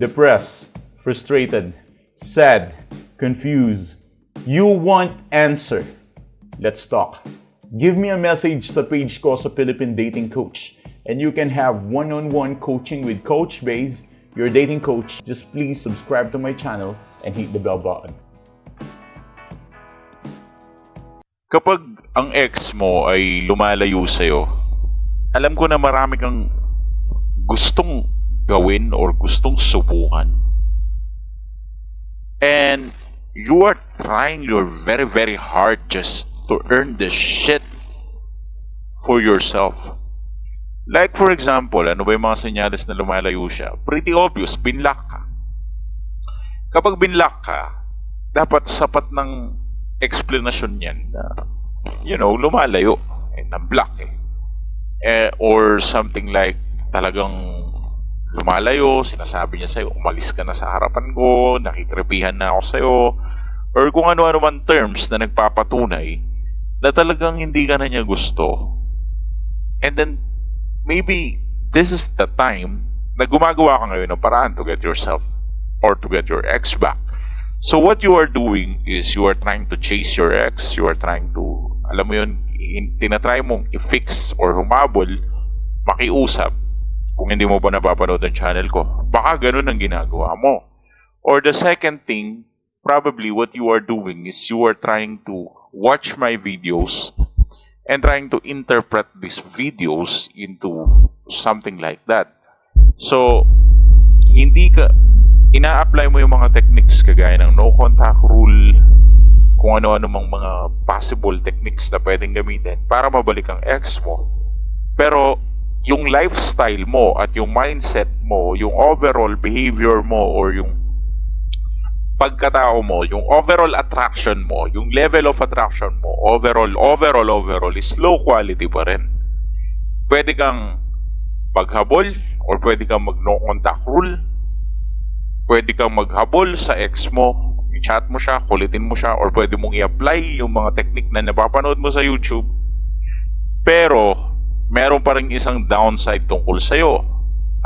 depressed, frustrated, sad, confused. You want answer. Let's talk. Give me a message sa page ko sa Philippine Dating Coach and you can have one-on-one coaching with Coach Baze, your dating coach. Just please subscribe to my channel and hit the bell button. Kapag ang ex mo ay lumalayo sa'yo, alam ko na marami kang gustong gawin or gustong subukan. And you are trying your very, very hard just to earn the shit for yourself. Like for example, ano ba yung mga senyales na lumalayo siya? Pretty obvious, binlock ka. Kapag binlock ka, dapat sapat ng explanation yan na, lumalayo. Na-block or something like, talagang lumalayo, sinasabi niya sa'yo, umalis ka na sa harapan ko, nakikrepihan na ako sa'yo, or kung ano-ano man terms na nagpapatunay na talagang hindi ka na niya gusto. And then, maybe this is the time na gumagawa ka ngayon ng paraan to get yourself or to get your ex back. So what you are doing is you are trying to chase your ex, you are trying to, alam mo yun, tinatry mong i-fix or humabol, makiusap. Kung hindi mo ba napapanood ang channel ko, baka ganun ang ginagawa mo. Or the second thing, probably what you are doing is you are trying to watch my videos and trying to interpret these videos into something like that. So, ina-apply mo yung mga techniques kagaya ng no contact rule, kung ano-ano mang mga possible techniques na pwedeng gamitin para mabalik ang ex mo. Pero, yung lifestyle mo at yung mindset mo, yung overall behavior mo or yung pagkatao mo, yung overall attraction mo, yung level of attraction mo, overall is low quality pa rin. Pwede kang maghabol or pwede kang mag-no contact rule. Pwede kang maghabol sa ex mo, i-chat mo siya, kulitin mo siya, or pwede mong i-apply yung mga technique na napapanood mo sa YouTube. Pero, meron pa rin isang downside tungkol sa'yo.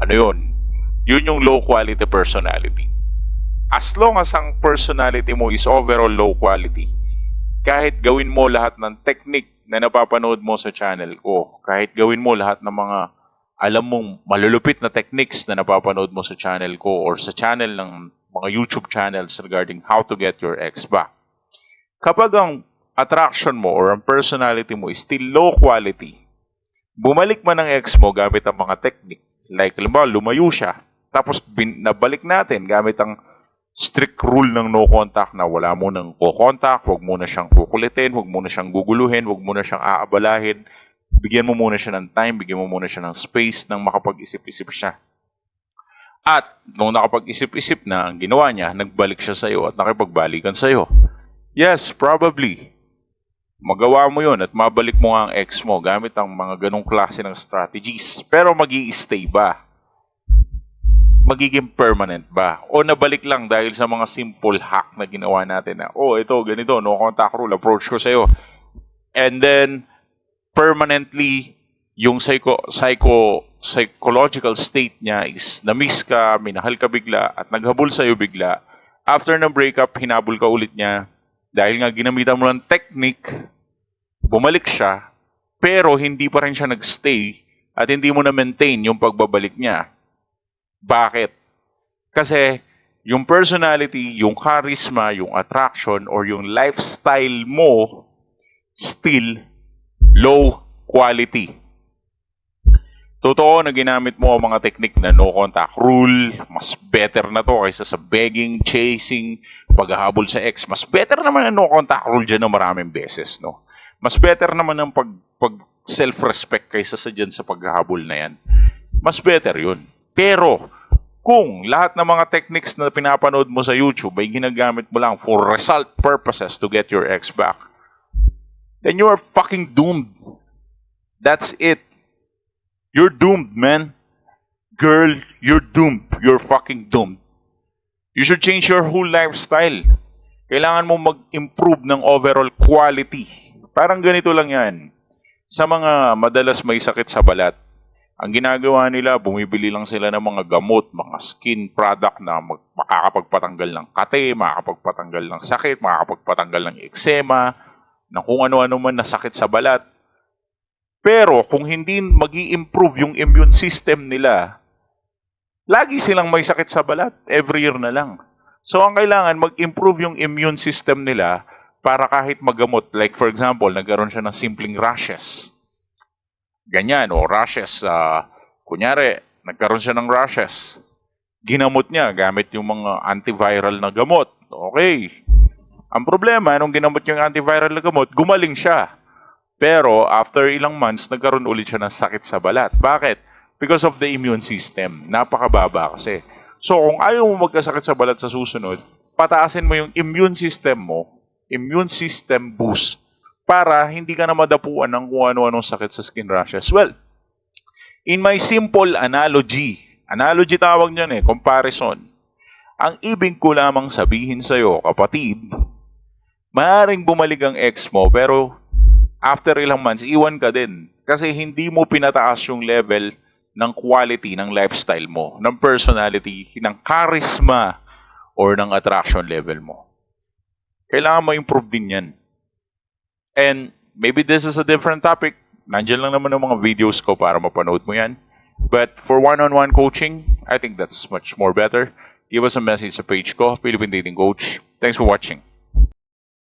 Ano yun? Yun yung low quality personality. As long as ang personality mo is overall low quality, kahit gawin mo lahat ng technique na napapanood mo sa channel ko, kahit gawin mo lahat ng mga alam mong malulupit na techniques na napapanood mo sa channel ko or sa channel ng mga YouTube channels regarding how to get your ex back, kapag ang attraction mo or ang personality mo is still low quality, bumalik man ang ex mo gamit ang mga techniques, like lumayo siya, tapos nabalik natin gamit ang strict rule ng no contact na wala mo nang ko-contact, huwag mo na siyang kukulitin, huwag mo na siyang guguluhin, huwag mo na siyang aabalahin. Bigyan mo muna siya ng time, bigyan mo muna siya ng space nang makapag-isip-isip siya. At nung nakapag-isip-isip na, ang ginawa niya, nagbalik siya sa'yo at nakipagbalikan sa'yo. Yes, probably. Magawa mo yun at mabalik mo nga ang ex mo gamit ang mga ganong klase ng strategies. Pero mag-i-stay ba? Magiging permanent ba? O nabalik lang dahil sa mga simple hack na ginawa natin na, ito, ganito, no contact rule, approach ko sa'yo. And then, permanently, yung psychological state niya is na-miss ka, minahal ka bigla, at naghabol sa'yo bigla. After ng breakup, hinabol ka ulit niya. Dahil nga ginamitan mo ng technique, bumalik siya, pero hindi pa rin siya nagstay at hindi mo na-maintain yung pagbabalik niya. Bakit? Kasi yung personality, yung charisma, yung attraction, or yung lifestyle mo still low quality. Totoo na ginamit mo ang mga technique na no contact rule, mas better na to kaysa sa begging, chasing, paghahabol sa ex. Mas better naman ang no contact rule dyan na maraming beses, no? Mas better naman ang pag self-respect kaysa sa dyan sa paghahabol na yan. Mas better yun. Pero, kung lahat ng mga techniques na pinapanood mo sa YouTube ay ginagamit mo lang for result purposes to get your ex back, then you are fucking doomed. That's it. You're doomed, man. Girl, you're doomed. You're fucking doomed. You should change your whole lifestyle. Kailangan mo mag-improve ng overall quality. Parang ganito lang yan. Sa mga madalas may sakit sa balat, Ang ginagawa nila, bumibili lang sila ng mga gamot, mga skin product na makakapagpatanggal ng kate, makakapagpatanggal ng sakit, makakapagpatanggal ng eksema, ng kung ano-ano man na sakit sa balat. Pero kung hindi magi-improve yung immune system nila, lagi silang may sakit sa balat, every year na lang. So ang kailangan, mag-improve yung immune system nila para kahit magamot. Like for example, nagkaroon siya ng simpleng rashes. Ganyan, o rashes, kunyari, nagkaroon siya ng rashes. Ginamot niya gamit yung mga antiviral na gamot. Okay. Ang problema, nung ginamot yung antiviral na gamot, gumaling siya. Pero after ilang months, nagkaroon ulit siya ng sakit sa balat. Bakit? Because of the immune system. Napakababa kasi. So kung ayaw mo magkasakit sa balat sa susunod, pataasin mo yung immune system mo, immune system boost, para hindi ka na madapuan ng kung ano-anong sakit sa skin rashes. Well, in my simple analogy tawag niyan comparison, ang ibig ko lamang sabihin sa'yo, kapatid, maaaring bumalik ang ex mo, pero after ilang months, iwan ka din. Kasi hindi mo pinataas yung level ng quality ng lifestyle mo, ng personality, ng charisma, or ng attraction level mo. Kailangan mo improve din yan. And maybe this is a different topic. Nandiyan lang naman ang mga videos ko para mapanood mo yan. But for one-on-one coaching, I think that's much more better. Give us a message sa page ko, Philippine Dating Coach. Thanks for watching.